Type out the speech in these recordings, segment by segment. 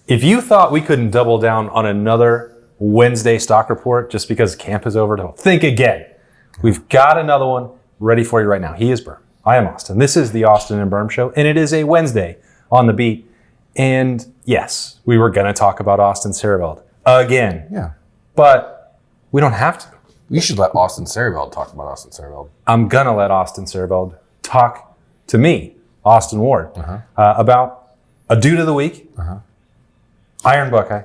If you thought we couldn't double down on another Wednesday stock report just because camp is over, don't think again. We've got another one ready for you right now. He is Birm. I am Austin. This is the Austin and Birm Show, and it is a Wednesday on the beat. And yes, we were going to talk about Austin Serald again. Yeah. But we don't have to. You should let Austin Serald talk about Austin Serald. I'm going to let Austin Serald talk to me, Austin Ward, about a dude of the week, Iron Buckeye,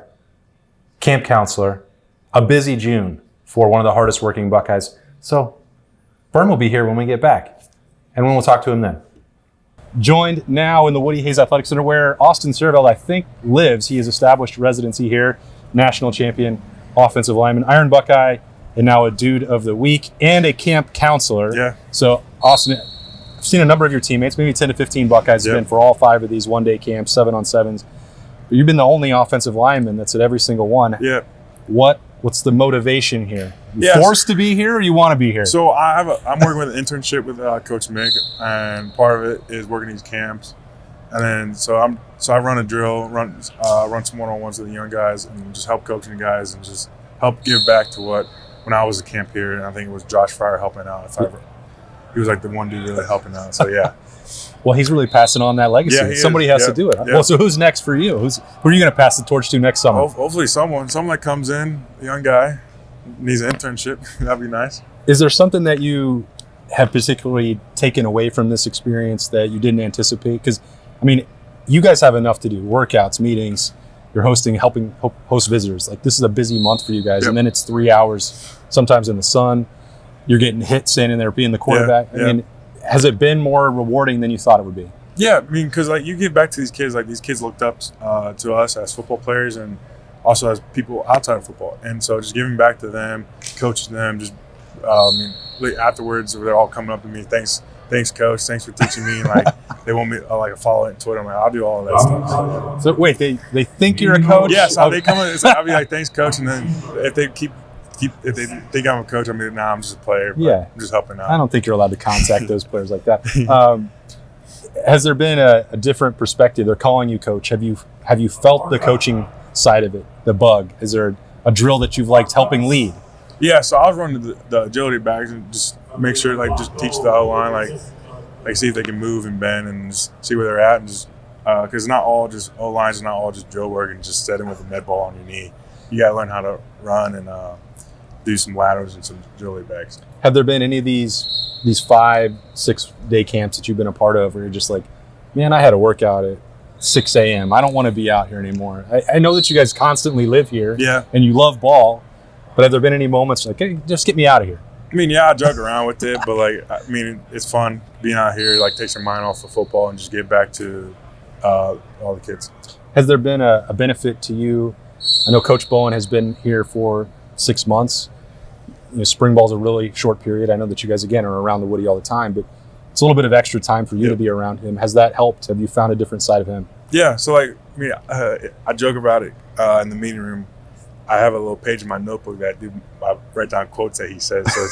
camp counselor, a busy June for one of the hardest working Buckeyes. So Birm will be here when we get back, and we'll talk to him then. Joined now in the Woody Hayes Athletic Center where Austin Serald, I think, lives. He has established residency here, national champion, offensive lineman, Iron Buckeye, and now a dude of the week and a camp counselor. Yeah. So, Austin, I've seen a number of your teammates, maybe 10 to 15 Buckeyes have been for all 5 of these one-day camps, 7-on-7s. But you've been the only offensive lineman that's at every single one. Yeah. What's the motivation here? You forced to be here or you want to be here? So I'm working with an internship with Coach Mick, and part of it is working these camps. And then I run a drill, run some one-on-ones with the young guys, and just help coaching the guys and just help give back to what when I was a camp here, and I think it was Josh Fryer helping out. He was like the one dude really helping out. So yeah. Well, he's really passing on that legacy. Yeah, Somebody has to do it. Yeah. Well, so who's next for you? Who are you going to pass the torch to next summer? Hopefully someone that comes in, a young guy, needs an internship. That'd be nice. Is there something that you have particularly taken away from this experience that you didn't anticipate? Because, I mean, you guys have enough to do. Workouts, meetings, you're helping host visitors. Like, this is a busy month for you guys. Yep. And then it's 3 hours, sometimes in the sun. You're getting hit standing there being the quarterback. Yeah. I mean, has it been more rewarding than you thought it would be? Yeah, I mean, because like you give back to these kids, like these kids looked up to us as football players and also as people outside of football, and so just giving back to them, coaching them, just afterwards they're all coming up to me, thanks coach, thanks for teaching me, and like they want me like a follow it on Twitter. I'm like, I'll do all of that stuff. So wait, they think you're a coach? Yes, they come in. I'll be like, thanks coach, and then if they if they think I'm a coach, I'm like, nah, I'm just a player. But I'm just helping out. I don't think you're allowed to contact those players like that. Has there been a different perspective? They're calling you coach. Have you felt the coaching side of it, the bug? Is there a drill that you've liked helping lead? Yeah, so I was running the agility bags and just make sure, like, just teach the O-line, like see if they can move and bend and just see where they're at, and just because not all just O-lines, not all just drill work and just setting with a med ball on your knee. You got to learn how to run and do some laterals and some agility bags. Have there been any of these 5-6 day camps that you've been a part of where you're just like, man, I had a workout at 6 a.m. I don't want to be out here anymore? I know that you guys constantly live here and you love ball, but have there been any moments like, hey, just get me out of here? I mean, yeah, I joke around with it, but like, I mean, it's fun being out here, like takes your mind off of football and just get back to all the kids. Has there been a benefit to you? I know Coach Bowen has been here for 6 months. You know, spring ball's a really short period. I know that you guys, again, are around the Woody all the time, but it's a little bit of extra time for you to be around him. Has that helped? Have you found a different side of him? Yeah, so like, I mean, I joke about it in the meeting room. I have a little page in my notebook that I write down quotes that he says. So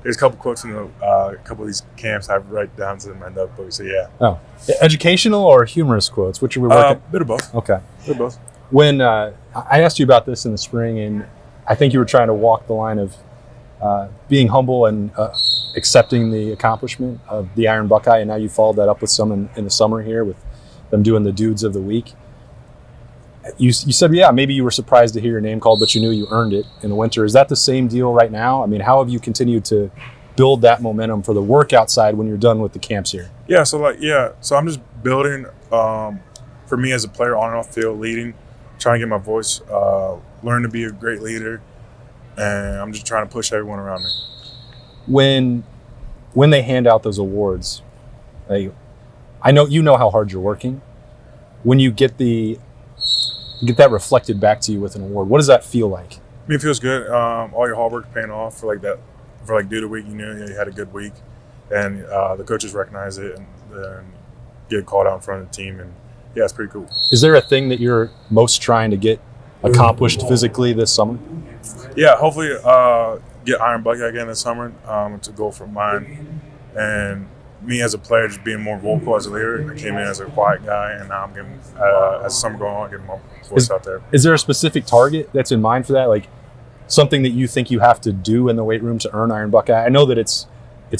there's a couple quotes from a couple of these camps I write down to my notebook. So yeah. Oh, educational or humorous quotes? Which are we working? Bit of both. Okay. Bit of both. When I asked you about this in the spring, and I think you were trying to walk the line of being humble and accepting the accomplishment of the Iron Buckeye, and now you followed that up with some in the summer here with them doing the Dudes of the Week. You said, yeah, maybe you were surprised to hear your name called, but you knew you earned it in the winter. Is that the same deal right now? I mean, how have you continued to build that momentum for the workout side when you're done with the camps here? Yeah, so I'm just building for me as a player on and off field, leading, trying to get my voice, learn to be a great leader, and I'm just trying to push everyone around me. When they hand out those awards, I know you know how hard you're working. When you get that reflected back to you with an award, what does that feel like? I mean, it feels good. All your hard work paying off for dude of the week. You knew you had a good week, and the coaches recognize it and get called out in front of the team, and yeah, it's pretty cool. Is there a thing that you're most trying to get accomplished physically this summer? Yeah, hopefully get Iron Buckeye again this summer. It's a goal for mine, and me as a player just being more vocal as a leader. I came in as a quiet guy, and now I'm getting as summer going on, getting more voice out there. Is there a specific target that's in mind for that? Like something that you think you have to do in the weight room to earn Iron Buckeye? I know that it's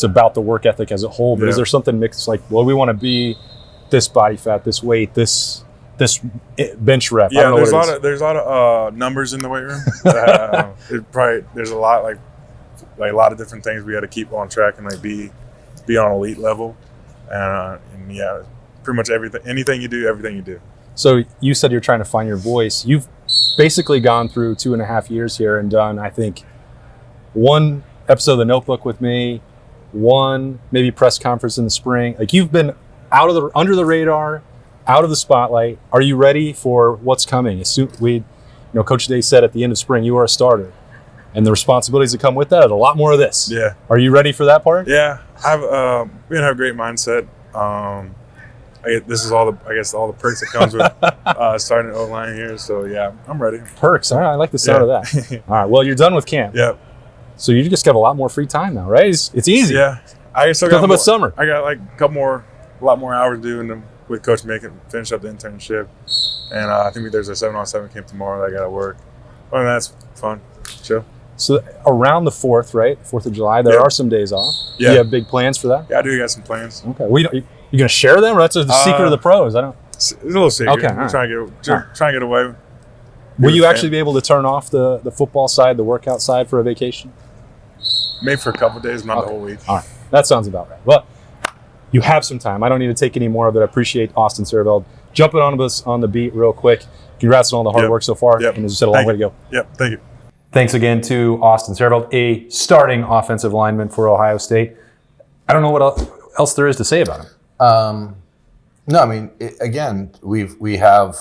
about the work ethic as a whole, but is there something mixed like, well, we want to be this body fat, this weight, this bench rep? Yeah, there's a lot of numbers in the weight room. There's a lot like a lot of different things we got to keep on track and like be on elite level, and yeah, pretty much anything you do. So you said you're trying to find your voice. You've basically gone through 2.5 years here and done, I think, one episode of The Notebook with me, one maybe press conference in the spring. Like you've been under the radar, out of the spotlight. Are you ready for what's coming? Coach Day said at the end of spring, you are a starter. And the responsibilities that come with that are a lot more of this. Yeah. Are you ready for that part? Yeah. We have a great mindset. This is all the perks that comes with starting an O-line here. So yeah, I'm ready. Perks. All right. I like the sound of that. All right. Well, you're done with camp. Yep. So you just got a lot more free time now, right? It's easy. Yeah. I still got summer. I got like a lot more hours to do with Coach Mick and finish up the internship. And I think there's a 7-on-7 camp tomorrow that I got to work. Well, that's fun. Chill. So around the 4th, right? 4th of July, there are some days off. Yeah. Do you have big plans for that? Yeah, I do got some plans. Okay. You going to share them, or that's the secret of the pros? It's a little secret. Okay. I'm trying to get away. Will you actually be able to turn off the football side, the workout side for a vacation? Maybe for a couple of days, not the whole week. All right. That sounds about right. Well, you have some time. I don't need to take any more of it. I appreciate Austin Serald jumping on us on the beat real quick. Congrats on all the hard work so far. Yep. And as you said, a long way to go. Yep. Thank you. Thanks again to Austin Serald, a starting offensive lineman for Ohio State. I don't know what else there is to say about him. No, I mean, again, we have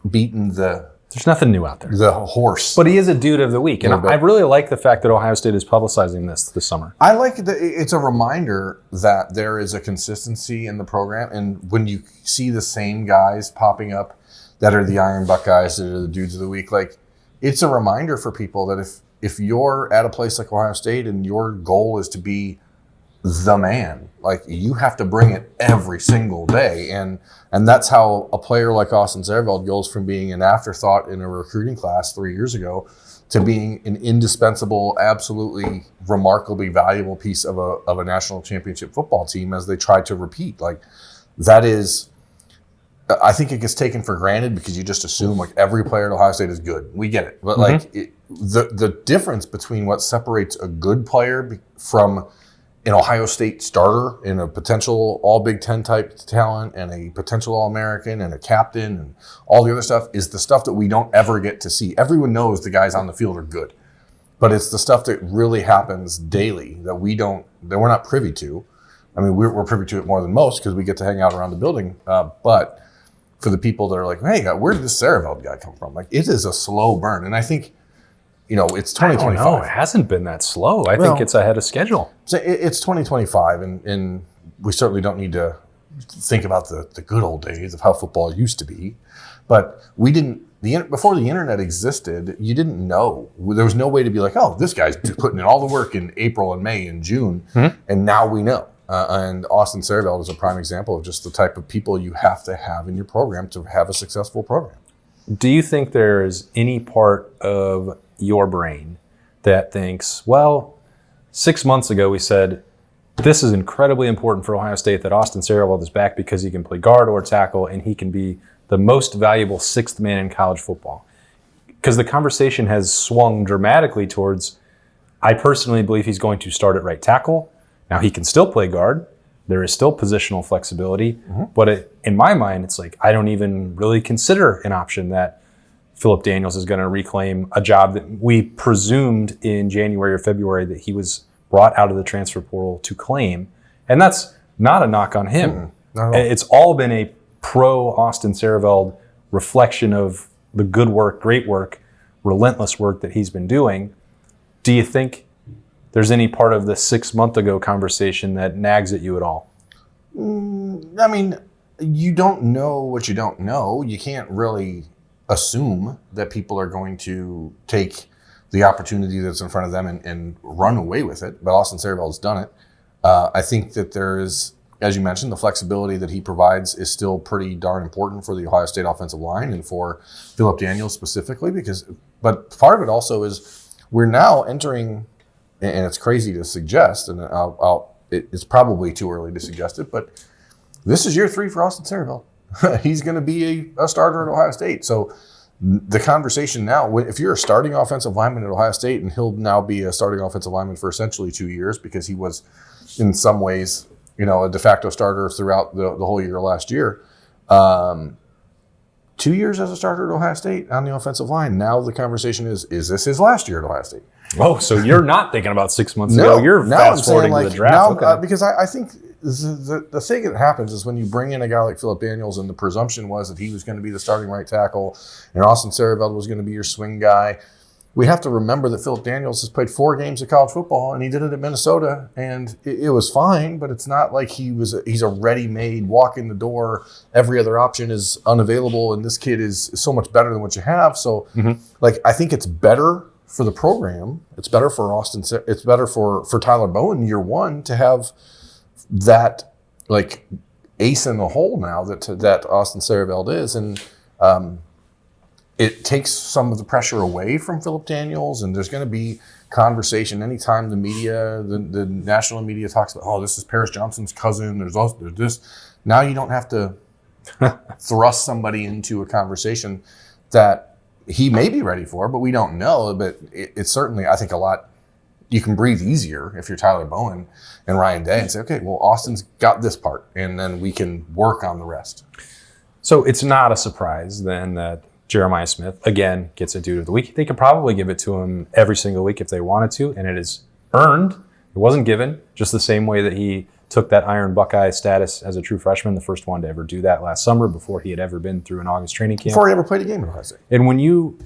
beaten There's nothing new out there. The horse. But he is a dude of the week. And I really like the fact that Ohio State is publicizing this summer. I like that it's a reminder that there is a consistency in the program. And when you see the same guys popping up that are the Iron Buckeyes, that are the dudes of the week, like, it's a reminder for people that if you're at a place like Ohio State and your goal is to be the man, like, you have to bring it every single day. And that's how a player like Austin Serald goes from being an afterthought in a recruiting class 3 years ago to being an indispensable, absolutely remarkably valuable piece of a national championship football team as they try to repeat. Like, that is, I think it gets taken for granted because you just assume like every player at Ohio State is good. We get it. But the difference between what separates a good player from an Ohio State starter and a potential all Big Ten type talent and a potential All-American and a captain and all the other stuff is the stuff that we don't ever get to see. Everyone knows the guys on the field are good, but it's the stuff that really happens daily that we're not privy to. I mean, we're privy to it more than most because we get to hang out around the building. But for the people that are like, hey, where did this Siereveld guy come from? Like, it is a slow burn. And I think, it's 2025. No, it hasn't been that slow. I think it's ahead of schedule. So it's 2025, and we certainly don't need to think about the good old days of how football used to be. But we didn't, before the internet existed, you didn't know. There was no way to be like, oh, this guy's putting in all the work in April and May and June, and now we know. And Austin Siereveld is a prime example of just the type of people you have to have in your program to have a successful program. Do you think there is any part of your brain that thinks, well, 6 months ago we said, this is incredibly important for Ohio State that Austin Serald is back because he can play guard or tackle and he can be the most valuable sixth man in college football? Because the conversation has swung dramatically towards, I personally believe he's going to start at right tackle. Now, he can still play guard. There is still positional flexibility. But in my mind, it's like I don't even really consider an option that Philip Daniels is going to reclaim a job that we presumed in January or February that he was brought out of the transfer portal to claim. And that's not a knock on him. It's all been a pro-Austin Siereveld reflection of the good work, great work, relentless work that he's been doing. Do you think there's any part of the 6 month ago conversation that nags at you at all? I mean, you don't know what you don't know. You can't really assume that people are going to take the opportunity that's in front of them and run away with it. But Austin Sereveld's done it. I think that there is, as you mentioned, the flexibility that he provides is still pretty darn important for the Ohio State offensive line and for Philip Daniels specifically. But part of it also is we're now entering, and it's crazy to suggest, and it's probably too early to suggest it, but this is year 3 for Austin Serald. He's going to be a starter at Ohio State. So the conversation now, if you're a starting offensive lineman at Ohio State, and he'll now be a starting offensive lineman for essentially 2 years because he was in some ways, a de facto starter throughout the whole year last year. 2 years as a starter at Ohio State on the offensive line. Now the conversation is this his last year at Ohio State? Oh, so you're not thinking about 6 months ago. You're fast forwarding to the draft. Now, because I think the thing that happens is when you bring in a guy like Philip Daniels, and the presumption was that he was going to be the starting right tackle and Austin Serald was going to be your swing guy. We have to remember that Philip Daniels has played 4 games of college football, and he did it at Minnesota, and it was fine, but it's not like he's a ready-made, walk in the door, every other option is unavailable, and this kid is so much better than what you have. So, I think it's better for the program. It's better for Austin. It's better for Tyler Bowen year 1 to have that ace in the hole now that Austin Siereveld is, and it takes some of the pressure away from Philip Daniels, and there's going to be conversation anytime the media, the national media talks about, this is Paris Johnson's cousin. There's this. Now you don't have to thrust somebody into a conversation that he may be ready for, but we don't know. But it's certainly, I think, a lot. You can breathe easier if you're Tyler Bowen and Ryan Day and say, okay, well, Austin's got this part, and then we can work on the rest. So it's not a surprise then that Jeremiah Smith, again, gets a dude of the week. They could probably give it to him every single week if they wanted to, and it is earned. It wasn't given, just the same way that he took that Iron Buckeye status as a true freshman, the first one to ever do that last summer before he had ever been through an August training camp. Before he ever played a game in Ohio State. And when you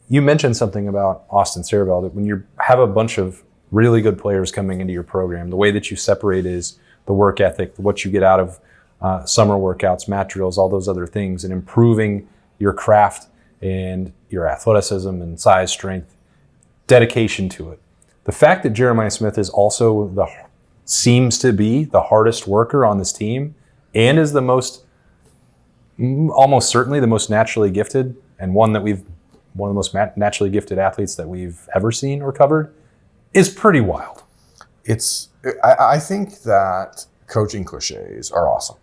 mentioned something about Austin Serald, that when you have a bunch of really good players coming into your program, the way that you separate is the work ethic, what you get out of summer workouts, mat drills, all those other things, and improving your craft and your athleticism and size, strength, dedication to it. The fact that Jeremiah Smith is also seems to be the hardest worker on this team and is almost certainly the most naturally gifted, and one of the most naturally gifted athletes that we've ever seen or covered is pretty wild. I think that coaching cliches are awesome.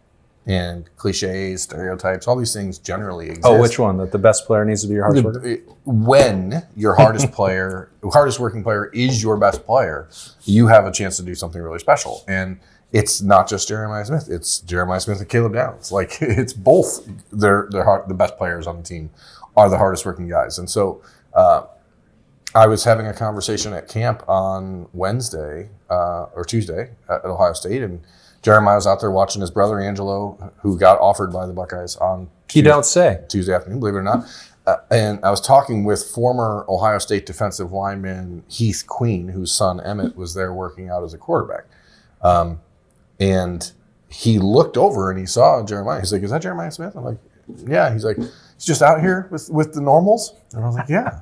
And cliches, stereotypes, all these things generally exist. Oh, which one? That the best player needs to be your hardest worker? When your hardest working player is your best player, you have a chance to do something really special. And it's not just Jeremiah Smith. It's Jeremiah Smith and Caleb Downs. It's both the best players on the team are the hardest working guys. And so I was having a conversation at camp on Wednesday or Tuesday at Ohio State, and Jeremiah was out there watching his brother Angelo, who got offered by the Buckeyes on Tuesday afternoon, believe it or not. And I was talking with former Ohio State defensive lineman Heath Queen, whose son Emmett was there working out as a quarterback. And he looked over and he saw Jeremiah. He's like, "Is that Jeremiah Smith?" I'm like, "Yeah." He's like, "He's just out here with the normals?" And I was like, "Yeah."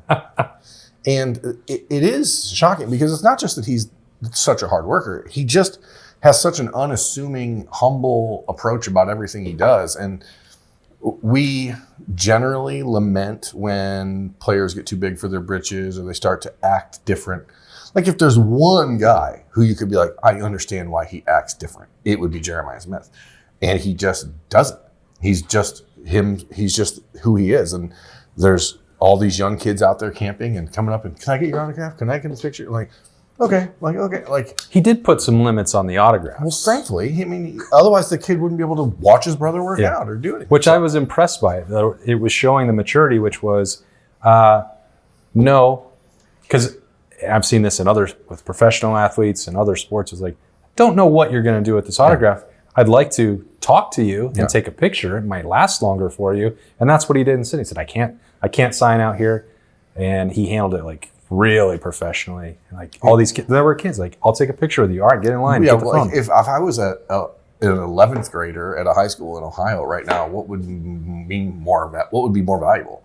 And it is shocking because it's not just that he's such a hard worker. He just has such an unassuming, humble approach about everything he does. And we generally lament when players get too big for their britches or they start to act different. If there's one guy who you could be like, I understand why he acts different, it would be Jeremiah Smith. And he just doesn't. He's just him. He's just who he is. And there's all these young kids out there camping and coming up and, can I get your autograph? Can I get this picture? Okay. He did put some limits on the autographs. Well, thankfully. Otherwise the kid wouldn't be able to watch his brother work out or do anything. Which I was impressed by. It was showing the maturity, which was, no, because I've seen this with professional athletes and other sports. It's like, don't know what you're going to do with this autograph. I'd like to talk to you and take a picture. It might last longer for you. And that's what he did in Sydney. He said, I can't sign out here. And he handled it really professionally. All these kids, there were kids I'll take a picture with you. All right, get in line. Yeah, if I was an 11th grader at a high school in Ohio right now, what would be more valuable?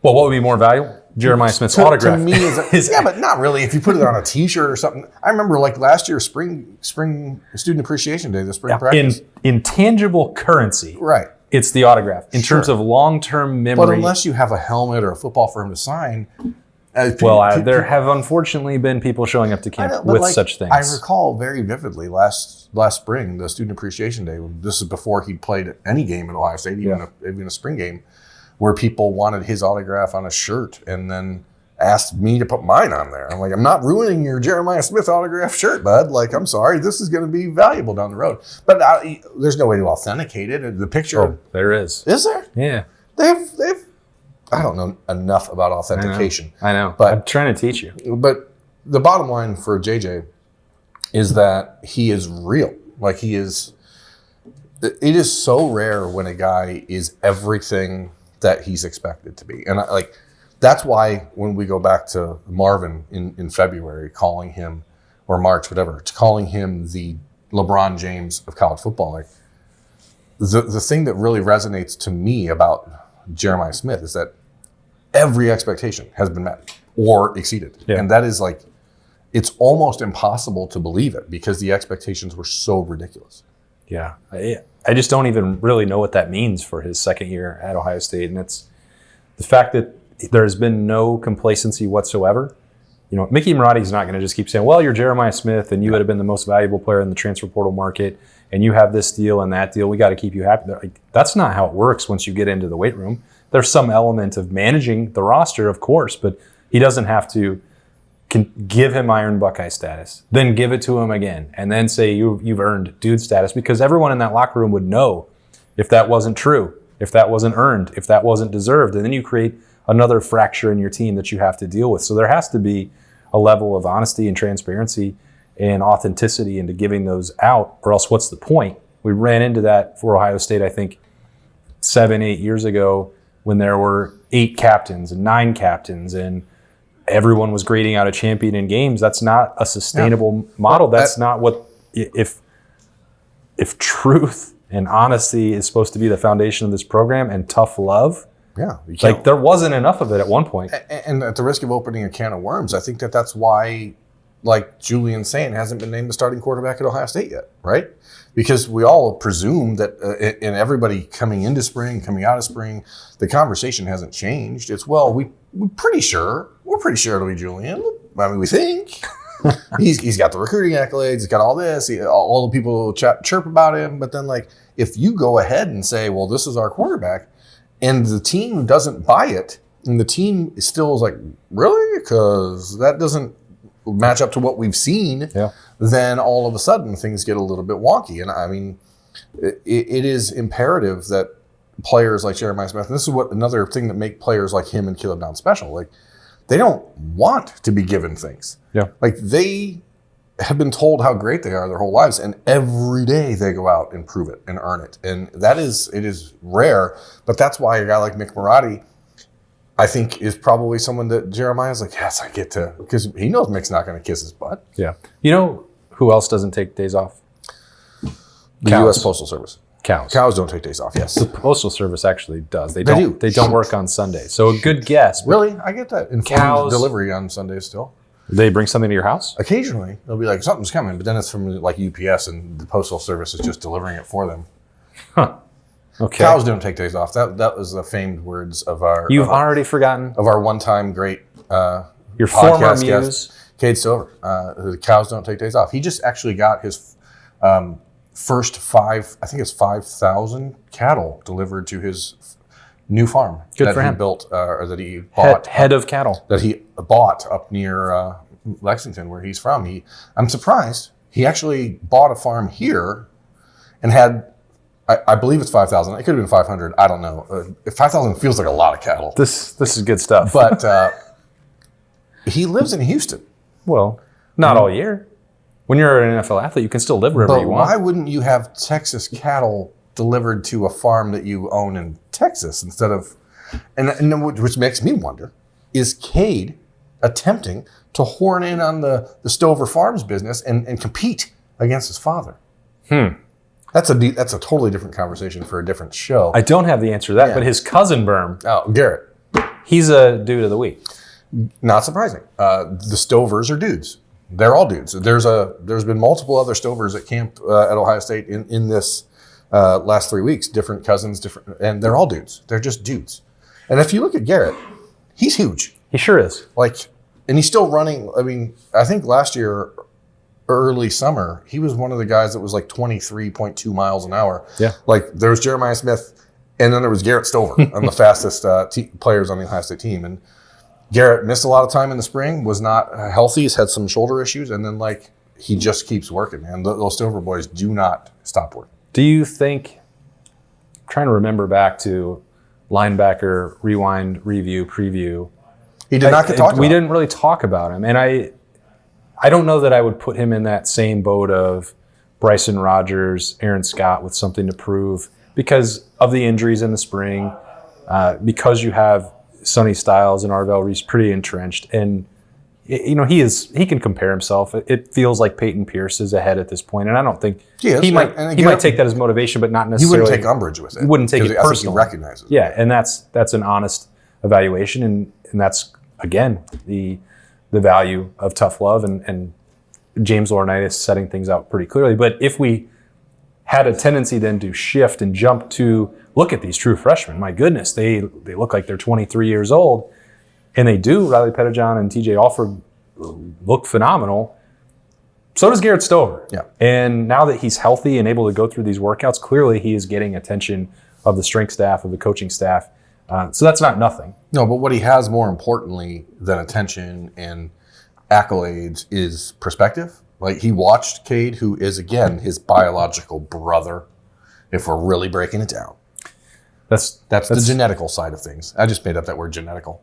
Well, what would be more valuable? Jeremiah Smith's autograph. To me, yeah, but not really. If you put it on a T-shirt or something. I remember like last year, spring Student Appreciation Day, the spring practice. In tangible currency, right? It's the autograph. In terms of long-term memory. But unless you have a helmet or a football for him to sign. There have unfortunately been people showing up to camp with such things. I recall very vividly last spring, the Student Appreciation Day. This is before he played any game at Ohio State, even a spring game, where people wanted his autograph on a shirt and then asked me to put mine on there. I'm like, I'm not ruining your Jeremiah Smith autograph shirt, bud. Like, I'm sorry, this is going to be valuable down the road. But there's no way to authenticate it. The picture. Oh, there is. Is there? Yeah. They've. I don't know enough about authentication. I know. But I'm trying to teach you. But the bottom line for JJ is that he is real. Like he is. It is so rare when a guy is everything that he's expected to be, and that's why when we go back to Marvin in February, calling him, or March, whatever, it's calling him the LeBron James of college football. Like the thing that really resonates to me about Jeremiah Smith is that every expectation has been met or exceeded. Yeah. And that is like, it's almost impossible to believe it because the expectations were so ridiculous. Yeah. I just don't even really know what that means for his second year at Ohio State. And it's the fact that there's been no complacency whatsoever. You know, Mickey Marotti's not going to just keep saying, well, you're Jeremiah Smith and you would have been the most valuable player in the transfer portal market and you have this deal and that deal. We got to keep you happy. That's not how it works once you get into the weight room. There's some element of managing the roster, of course, but he doesn't have to give him Iron Buckeye status, then give it to him again, and then say you've earned dude status, because everyone in that locker room would know if that wasn't true, if that wasn't earned, if that wasn't deserved, and then you create another fracture in your team that you have to deal with. So there has to be a level of honesty and transparency and authenticity into giving those out, or else what's the point? We ran into that for Ohio State, I think, 7-8 years ago when there were 8 captains and 9 captains and everyone was grading out a champion in games. That's not a sustainable model. That's not what, if truth and honesty is supposed to be the foundation of this program and tough love, like there wasn't enough of it at one point. And at the risk of opening a can of worms, I think that's why, like, Julian Saint hasn't been named the starting quarterback at Ohio State yet, right? Because we all presume that, and everybody coming into spring, coming out of spring, the conversation hasn't changed. It's, well, we're pretty sure it'll be Julian. I mean, we think. he's got the recruiting accolades, he's got all this, all the people chirp about him. But then, like, if you go ahead and say, well, this is our quarterback, and the team doesn't buy it, and the team still is like, really? Because that doesn't match up to what we've seen, then all of a sudden things get a little bit wonky. And I mean, it is imperative that players like Jeremiah Smith, and this is what another thing that make players like him and Caleb Down special, like, they don't want to be given things. Yeah. Like, they have been told how great they are their whole lives, and every day they go out and prove it and earn it. And it is rare, but that's why a guy like Mick Marotti, I think, is probably someone that Jeremiah's like, yes, I get to, because he knows Mick's not going to kiss his butt. Yeah. You know who else doesn't take days off? The U.S. Postal Service. Cows don't take days off, yes. The Postal Service actually does. They don't work on Sundays. So a good guess. Really? I get that. Informed delivery on Sundays still. They bring something to your house? Occasionally. They'll be like, something's coming, but then it's from like UPS and the Postal Service is just delivering it for them. Huh. Okay. Cows don't take days off. That was the famed words of our... You've already forgotten? Of our one-time great your former muse. Guest, Cade Stover. The cows don't take days off. He just actually got his first 5,000 cattle delivered to his new farm. Good for him. He built, or that he bought. Head of cattle. That he bought up near Lexington, where he's from. I'm surprised. He actually bought a farm here and had... I believe it's 5,000. It could have been 500. I don't know. 5,000 feels like a lot of cattle. This is good stuff. But he lives in Houston. Well, not all year. When you're an NFL athlete, you can still live wherever you want. Why wouldn't you have Texas cattle delivered to a farm that you own in Texas instead of... And which makes me wonder, is Cade attempting to horn in on the Stover Farms business and compete against his father? That's a totally different conversation for a different show. I don't have the answer to that, but his cousin Birm. Oh, Garrett. He's a dude of the week. Not surprising. The Stovers are dudes. They're all dudes. There's been multiple other Stovers at camp at Ohio State in this last 3 weeks. Different cousins, and they're all dudes. They're just dudes. And if you look at Garrett, he's huge. He sure is. And he's still running. I mean, I think last year, early summer, he was one of the guys that was like 23.2 miles an hour. Yeah. There was Jeremiah Smith, and then there was Garrett Stover on the fastest players on the Ohio State team. And Garrett missed a lot of time in the spring, was not healthy. He's had some shoulder issues, and then he just keeps working, man. Those Stover boys do not stop working. Do you think, I'm trying to remember back to linebacker, rewind, review, preview. He did not get talked about. We didn't really talk about him. And I don't know that I would put him in that same boat of Bryson Rogers, Aaron Scott with something to prove because of the injuries in the spring, because you have Sonny Styles and Arvell Reese pretty entrenched. And, he can compare himself. It feels like Peyton Pierce is ahead at this point, and I don't think he might take that as motivation, but not necessarily. He wouldn't take umbrage with it. He wouldn't take it personally. I think he recognizes it. Yeah, and that's an honest evaluation, and that's, again, the value of tough love and James Laurinaitis setting things out pretty clearly. But if we had a tendency then to shift and jump to look at these true freshmen, my goodness, they look like they're 23 years old. And they do. Riley Pettijohn and TJ Alford look phenomenal. So does Garrett Stover. Yeah. And now that he's healthy and able to go through these workouts, clearly he is getting attention of the strength staff, of the coaching staff. So that's not nothing. No, but what he has more importantly than attention and accolades is perspective. He watched Cade, who is, again, his biological brother, if we're really breaking it down. That's the genetical side of things. I just made up that word, genetical.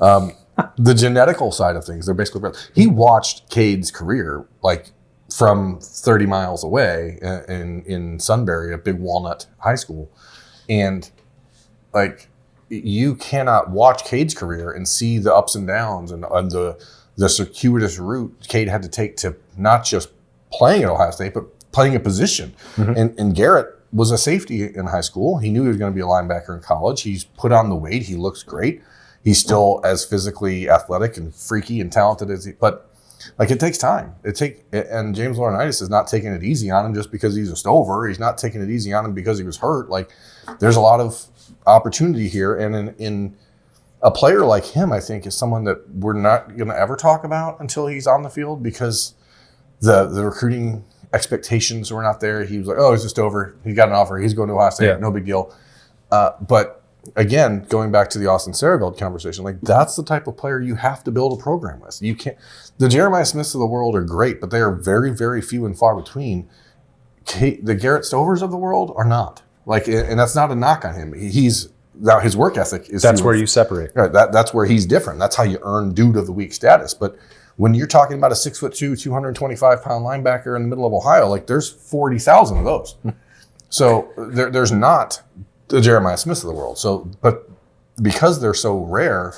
The genetical side of things, they're basically brothers. He watched Cade's career from 30 miles away in Sunbury, a big Walnut high school. And you cannot watch Cade's career and see the ups and downs and the circuitous route Cade had to take to not just playing at Ohio State, but playing a position. Mm-hmm. And Garrett was a safety in high school. He knew he was going to be a linebacker in college. He's put on the weight. He looks great. He's still as physically athletic and freaky and talented as but it takes time. And James Laurinaitis is not taking it easy on him just because he's a Stover. He's not taking it easy on him because he was hurt. There's a lot of opportunity here. And in a player like him, I think, is someone that we're not going to ever talk about until he's on the field because the recruiting expectations were not there. He was like, oh, he's just over. He got an offer. He's going to Ohio State. Yeah. No big deal. But again, going back to the Austin Serald conversation, that's the type of player you have to build a program with. You can't. The Jeremiah Smiths of the world are great, but they are very, very few and far between. The Garrett Stovers of the world are not. And that's not a knock on him. Now his work ethic is. That's where you separate. Right. That's where he's different. That's how you earn dude of the week status. But when you're talking about a 6'2", 225-pound linebacker in the middle of Ohio, there's 40,000 of those. So there's not the Jeremiah Smiths of the world. So, but because they're so rare,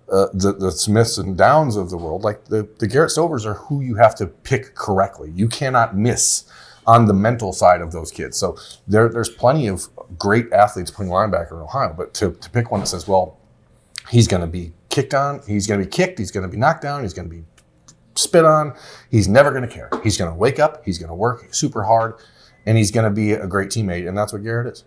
the Smiths and Downs of the world, the Garrett Stovers are who you have to pick correctly. You cannot miss on the mental side of those kids. So there's plenty of great athletes playing linebacker in Ohio, but to pick one that says, well, he's going to be kicked on, he's going to be kicked, he's going to be knocked down, he's going to be spit on, he's never going to care. He's going to wake up, he's going to work super hard, and he's going to be a great teammate, and that's what Garrett is.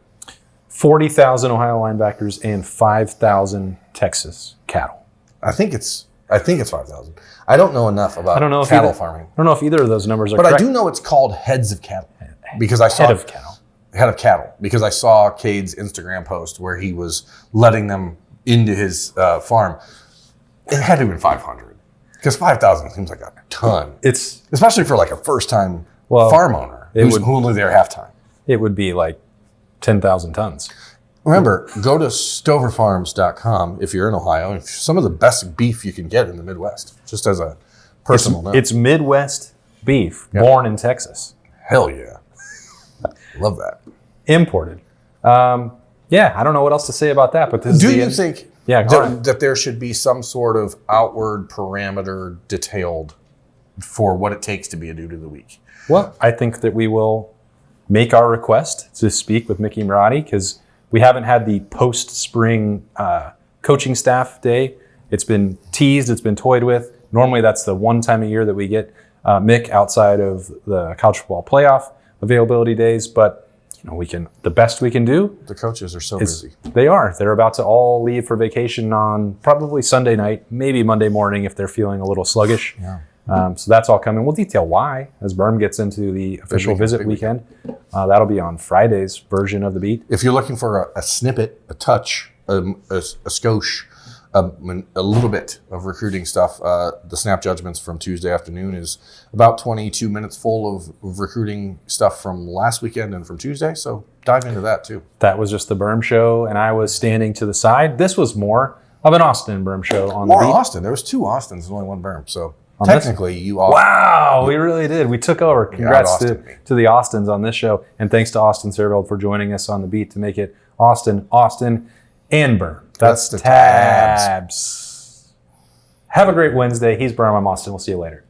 40,000 Ohio linebackers and 5,000 Texas cattle. I think it's 5,000. I don't know enough about cattle farming. I don't know if either of those numbers are correct. But I do know it's called heads of cattle because I saw head of cattle because I saw Cade's Instagram post where he was letting them into his farm. It had to have been 500 because 5,000 seems like a ton. It's especially for a first-time farm owner who's only there half time. It would be 10,000 tons. Remember, go to stoverfarms.com if you're in Ohio. And some of the best beef you can get in the Midwest, just as a personal note. It's Midwest beef, born in Texas. Hell yeah. Love that. Imported. I don't know what else to say about that. But do you think that there should be some sort of outward parameter detailed for what it takes to be a dude of the week? Well, I think that we will make our request to speak with Mickey Marotti because we haven't had the post-spring coaching staff day. It's been teased, it's been toyed with. Normally that's the one time a year that we get Mick outside of the college football playoff availability days, but the best we can do. The coaches are so busy. They're about to all leave for vacation on probably Sunday night, maybe Monday morning if they're feeling a little sluggish. Yeah. So that's all coming. We'll detail why as Birm gets into the official visit weekend. That'll be on Friday's version of the beat. If you're looking for a snippet, a touch, a skosh, a little bit of recruiting stuff, the Snap Judgments from Tuesday afternoon is about 22 minutes full of recruiting stuff from last weekend and from Tuesday. So dive into that too. That was just the Birm show, and I was standing to the side. This was more of an Austin Birm show on More the beat. Austin. There was 2 Austins and only 1 Birm. So technically, you all. Wow, we really did. We took over. Congrats to the Austins on this show, and thanks to Austin Serald for joining us on the beat to make it Austin, and Birm. That's the tabs. Have a great Wednesday. He's Birm. I'm Austin. We'll see you later.